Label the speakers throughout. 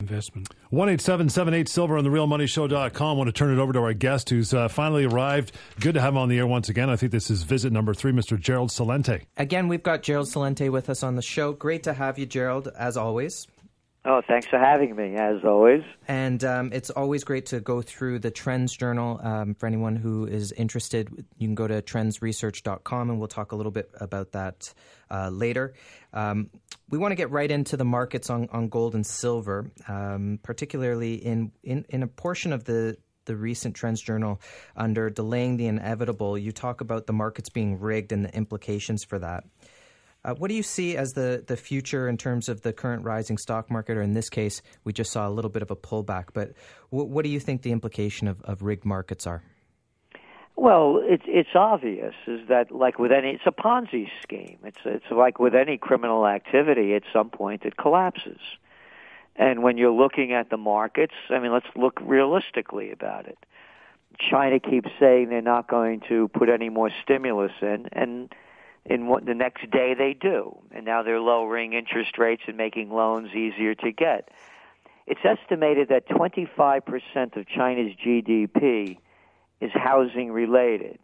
Speaker 1: investment.
Speaker 2: 1-877-8-SILVER on therealmoneyshow.com. I want to turn it over to our guest who's finally arrived. Good to have him on the air once again. I think this is visit number 3, Mr. Gerald Celente.
Speaker 3: Again, we've got Gerald Celente with us on the show. Great to have you, Gerald, as always.
Speaker 4: Oh, thanks for having me, as always.
Speaker 3: And it's always great to go through the Trends Journal. For anyone who is interested, you can go to TrendsResearch.com, and we'll talk a little bit about that later. We want to get right into the markets on gold and silver, particularly in a portion of the recent Trends Journal under Delaying the Inevitable. You talk about the markets being rigged and the implications for that. What do you see as the future in terms of the current rising stock market, or in this case, we just saw a little bit of a pullback, but what do you think the implication of rigged markets are?
Speaker 4: Well, it's obvious is that like with any, it's a Ponzi scheme. It's like with any criminal activity, at some point it collapses. And when you're looking at the markets, I mean, let's look realistically about it. China keeps saying they're not going to put any more stimulus in, and the next day they do. And now they're lowering interest rates and making loans easier to get. It's estimated that 25% of China's GDP is housing related.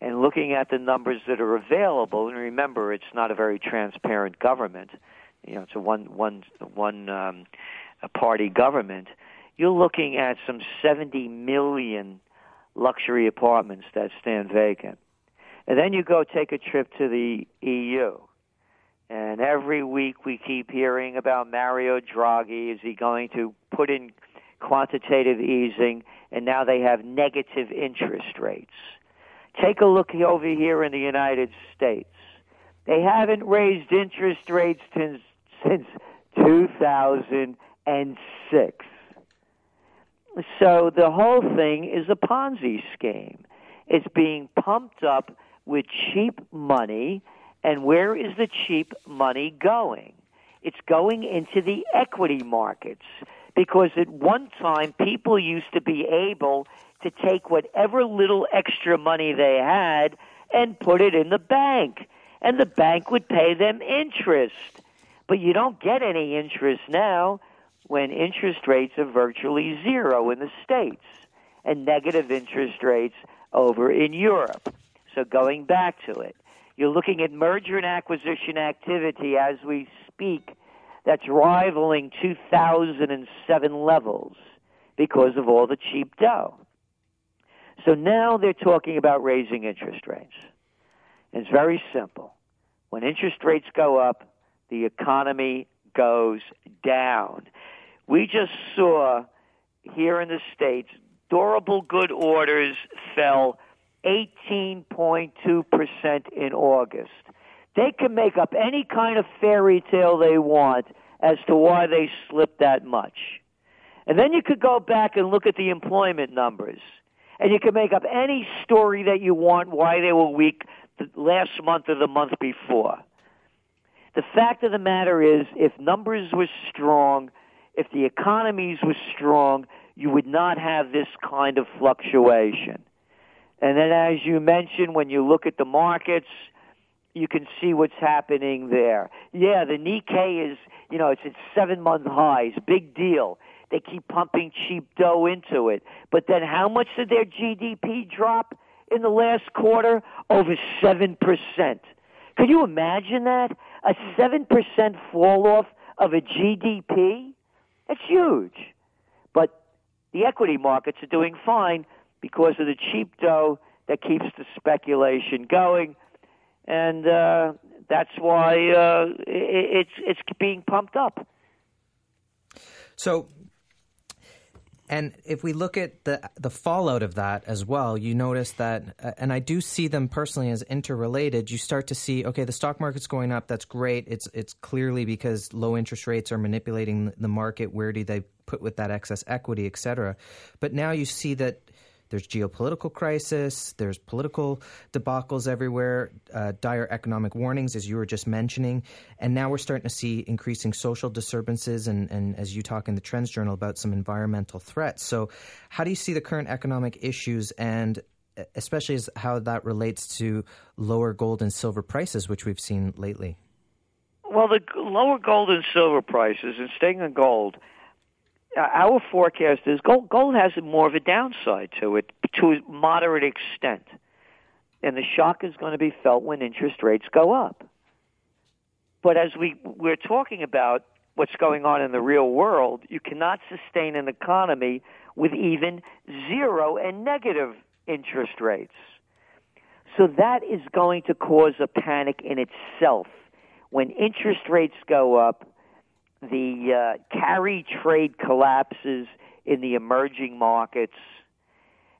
Speaker 4: And looking at the numbers that are available, and remember, it's not a very transparent government. You know, it's a one party government. You're looking at some 70 million luxury apartments that stand vacant. And then you go take a trip to the EU. And every week we keep hearing about Mario Draghi. Is he going to put in quantitative easing? And now they have negative interest rates. Take a look over here in the United States. They haven't raised interest rates since 2006. So the whole thing is a Ponzi scheme. It's being pumped up with cheap money, and where is the cheap money going? It's going into the equity markets, because at one time people used to be able to take whatever little extra money they had and put it in the bank, and the bank would pay them interest. But you don't get any interest now when interest rates are virtually zero in the States and negative interest rates over in Europe. So going back to it, you're looking at merger and acquisition activity as we speak that's rivaling 2007 levels because of all the cheap dough. So now they're talking about raising interest rates. And it's very simple. When interest rates go up, the economy goes down. We just saw here in the States, durable good orders fell 18.2% in August. They can make up any kind of fairy tale they want as to why they slipped that much. And then you could go back and look at the employment numbers, and you can make up any story that you want why they were weak the last month or the month before. The fact of the matter is, if numbers were strong, if the economies were strong, you would not have this kind of fluctuation. And then, as you mentioned, when you look at the markets, you can see what's happening there. Yeah, the Nikkei is, it's at 7-month highs. Big deal. They keep pumping cheap dough into it. But then how much did their GDP drop in the last quarter? Over 7%. Could you imagine that? A 7% fall off of a GDP? That's huge. But the equity markets are doing fine because of the cheap dough that keeps the speculation going, and that's why it's being pumped up.
Speaker 3: So, and if we look at the fallout of that as well, you notice that, and I do see them personally as interrelated. You start to see, okay, the stock market's going up. That's great. It's clearly because low interest rates are manipulating the market. Where do they put with that excess equity, et cetera? But now you see that there's geopolitical crisis, there's political debacles everywhere, dire economic warnings, as you were just mentioning, and now we're starting to see increasing social disturbances and as you talk in the Trends Journal, about some environmental threats. So how do you see the current economic issues, and especially as how that relates to lower gold and silver prices, which we've seen lately?
Speaker 4: Well, the lower gold and silver prices, and staying on gold, our forecast is gold has more of a downside to it to a moderate extent. And the shock is going to be felt when interest rates go up. But as we're talking about what's going on in the real world, you cannot sustain an economy with even zero and negative interest rates. So that is going to cause a panic in itself. When interest rates go up, the carry trade collapses in the emerging markets,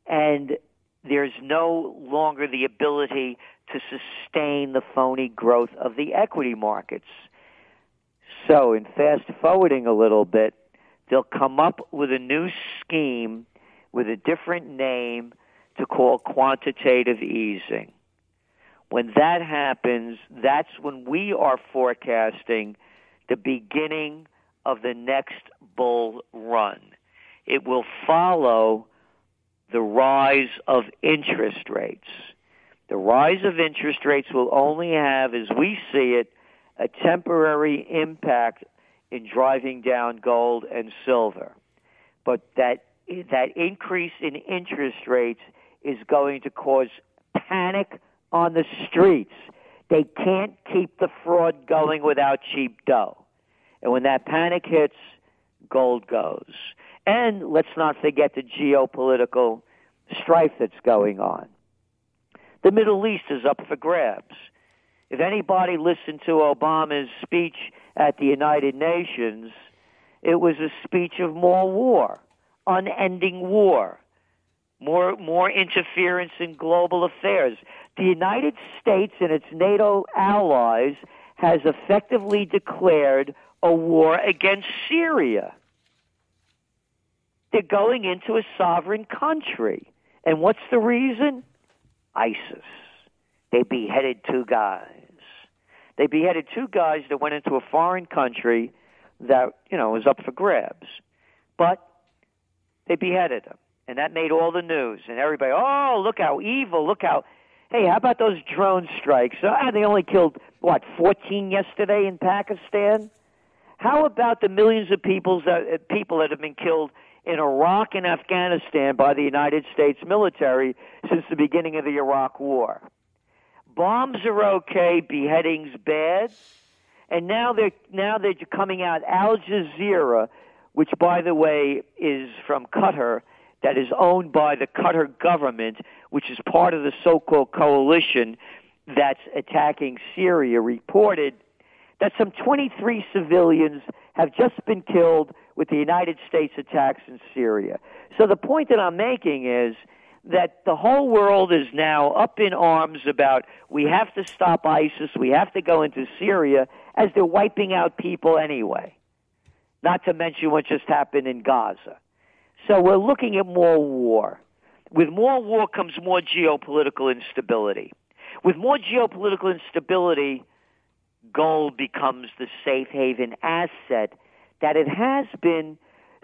Speaker 4: and there's no longer the ability to sustain the phony growth of the equity markets. So, in fast forwarding a little bit, they'll come up with a new scheme with a different name to call quantitative easing. When that happens, that's when we are forecasting the beginning of the next bull run. It will follow the rise of interest rates. The rise of interest rates will only have, as we see it, a temporary impact in driving down gold and silver. But that increase in interest rates is going to cause panic on the streets. They can't keep the fraud going without cheap dough. And when that panic hits, gold goes. And let's not forget the geopolitical strife that's going on. The Middle East is up for grabs. If anybody listened to Obama's speech at the United Nations, it was a speech of more war, unending war, more interference in global affairs. The United States and its NATO allies has effectively declared a war against Syria. They're going into a sovereign country. And what's the reason? ISIS. They beheaded two guys. They beheaded two guys that went into a foreign country that, was up for grabs. But they beheaded them. And that made all the news. And everybody, oh, look how evil, look how... Hey, how about those drone strikes? They only killed, 14 yesterday in Pakistan? How about the millions of people that have been killed in Iraq and Afghanistan by the United States military since the beginning of the Iraq War? Bombs are okay, beheadings bad, and now they're coming out. Al Jazeera, which by the way is from Qatar, that is owned by the Qatar government, which is part of the so-called coalition that's attacking Syria, reported that some 23 civilians have just been killed with the United States attacks in Syria. So the point that I'm making is that the whole world is now up in arms about we have to stop ISIS, we have to go into Syria, as they're wiping out people anyway, not to mention what just happened in Gaza. So we're looking at more war. With more war comes more geopolitical instability. With more geopolitical instability, gold becomes the safe haven asset that it has been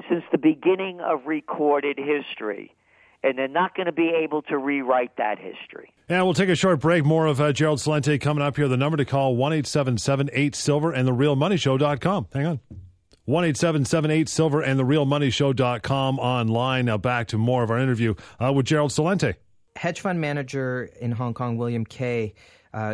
Speaker 4: since the beginning of recorded history. And they're not going to be able to rewrite that history.
Speaker 2: And we'll take a short break. More of Gerald Celente coming up here. The number to call, 1-877-8-SILVER and therealmoneyshow.com. Hang on. 1-877-8-SILVER and therealmoneyshow.com online. Now back to more of our interview with Gerald Celente.
Speaker 3: Hedge fund manager in Hong Kong, William Kay,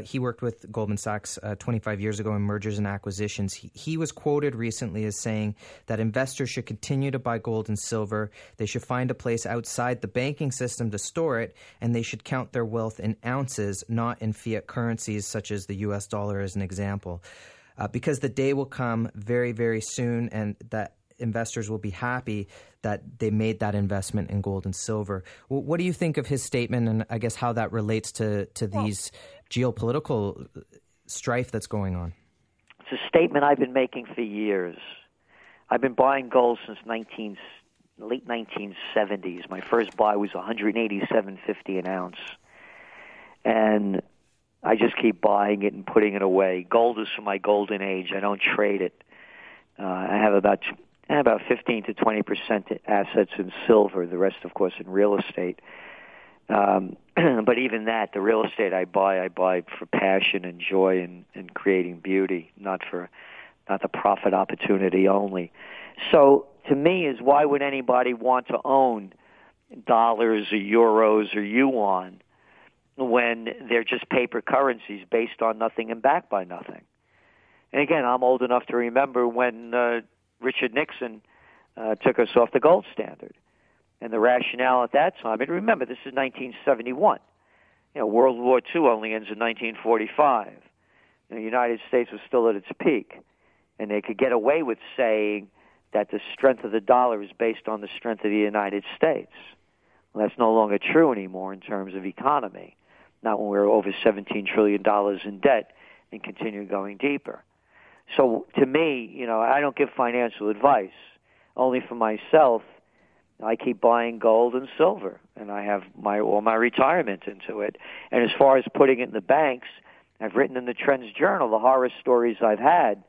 Speaker 3: he worked with Goldman Sachs 25 years ago in mergers and acquisitions. He was quoted recently as saying that investors should continue to buy gold and silver. They should find a place outside the banking system to store it, and they should count their wealth in ounces, not in fiat currencies such as the U.S. dollar as an example. Because the day will come very, very soon, and that investors will be happy that they made that investment in gold and silver. What do you think of his statement, and I guess how that relates to these geopolitical strife that's going on?
Speaker 4: It's a statement I've been making for years. I've been buying gold since late 1970s. My first buy was $187.50 an ounce, and I just keep buying it and putting it away. Gold is for my golden age. I don't trade it. I have about 15 to 20% assets in silver. The rest, of course, in real estate. But even that, the real estate I buy for passion and joy and creating beauty, not the profit opportunity only. So to me, is why would anybody want to own dollars or euros or yuan when they're just paper currencies based on nothing and backed by nothing? And again, I'm old enough to remember when Richard Nixon took us off the gold standard. And the rationale at that time, and remember, this is 1971. World War II only ends in 1945. The United States was still at its peak. And they could get away with saying that the strength of the dollar is based on the strength of the United States. Well, that's no longer true anymore in terms of economy. Not when we're over $17 trillion in debt and continue going deeper. So to me, I don't give financial advice. Only for myself, I keep buying gold and silver, and I have all my retirement into it. And as far as putting it in the banks, I've written in the TrendsJournal the horror stories I've had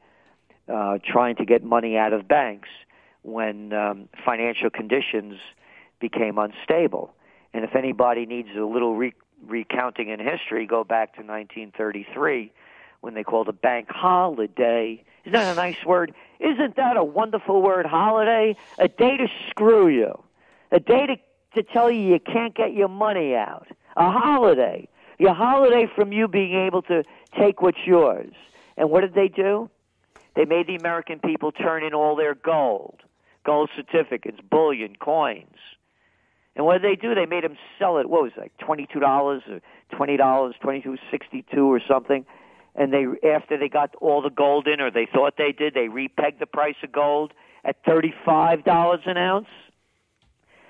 Speaker 4: trying to get money out of banks when financial conditions became unstable. And if anybody needs a little recounting in history, go back to 1933 when they called a bank holiday. Isn't that a nice word? Isn't that a wonderful word, holiday? A day to screw you. A day to tell you can't get your money out. A holiday. Your holiday from you being able to take what's yours. And what did they do? They made the American people turn in all their gold certificates, bullion, coins. And what did they do? They made them sell it, what was it, like $22 or $20, $22.62 or something. And after they got all the gold in, or they thought they did, they repegged the price of gold at $35 an ounce.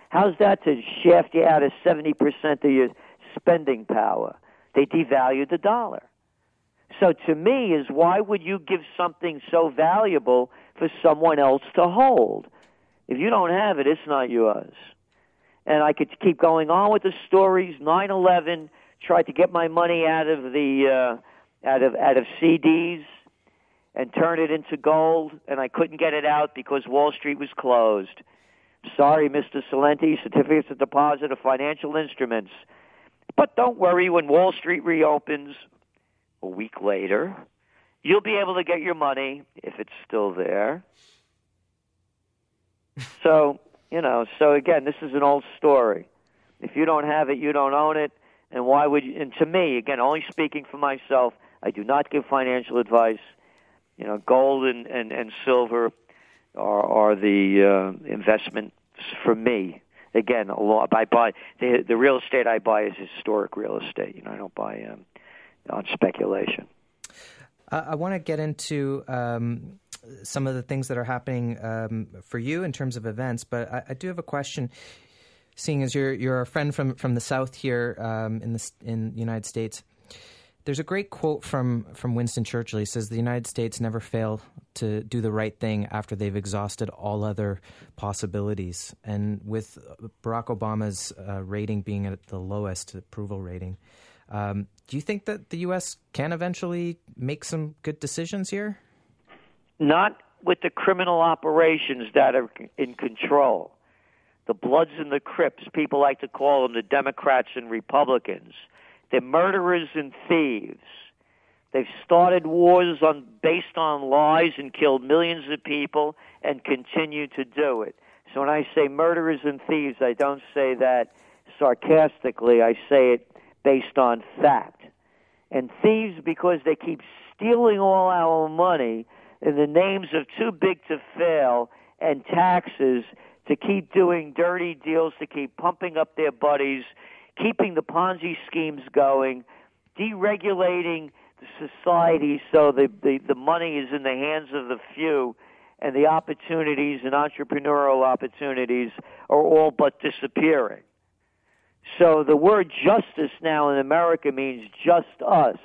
Speaker 4: How's that to shaft you out of 70% of your spending power? They devalued the dollar. So to me is, why would you give something so valuable for someone else to hold? If you don't have it, it's not yours. And I could keep going on with the stories. 9/11, tried to get my money out of the out of CDs and turn it into gold, and I couldn't get it out because Wall Street was closed. Sorry, Mr. Celente, certificates of deposit of financial instruments. But don't worry, when Wall Street reopens a week later, you'll be able to get your money if it's still there. So again, this is an old story. If you don't have it, you don't own it. And why would you? And to me, again, only speaking for myself, I do not give financial advice. Gold and silver are the investments for me. Again, I buy the real estate I buy is historic real estate. I don't buy on speculation.
Speaker 3: I want to get into some of the things that are happening for you in terms of events, but I do have a question. Seeing as you're a friend from the South here in the United States, there's a great quote from Winston Churchill. He says, "The United States never fail to do the right thing after they've exhausted all other possibilities." And with Barack Obama's rating being at the lowest approval rating, do you think that the U.S. can eventually make some good decisions here?
Speaker 4: Not with the criminal operations that are in control. The Bloods and the Crips, people like to call them, the Democrats and Republicans. They're murderers and thieves. They've started wars based on lies and killed millions of people and continue to do it. So when I say murderers and thieves, I don't say that sarcastically. I say it based on fact. And thieves because they keep stealing all our money in the names of too big to fail and taxes, to keep doing dirty deals, to keep pumping up their buddies, keeping the Ponzi schemes going, deregulating the society so the money is in the hands of the few, and the opportunities and entrepreneurial opportunities are all but disappearing. So the word justice now in America means just us.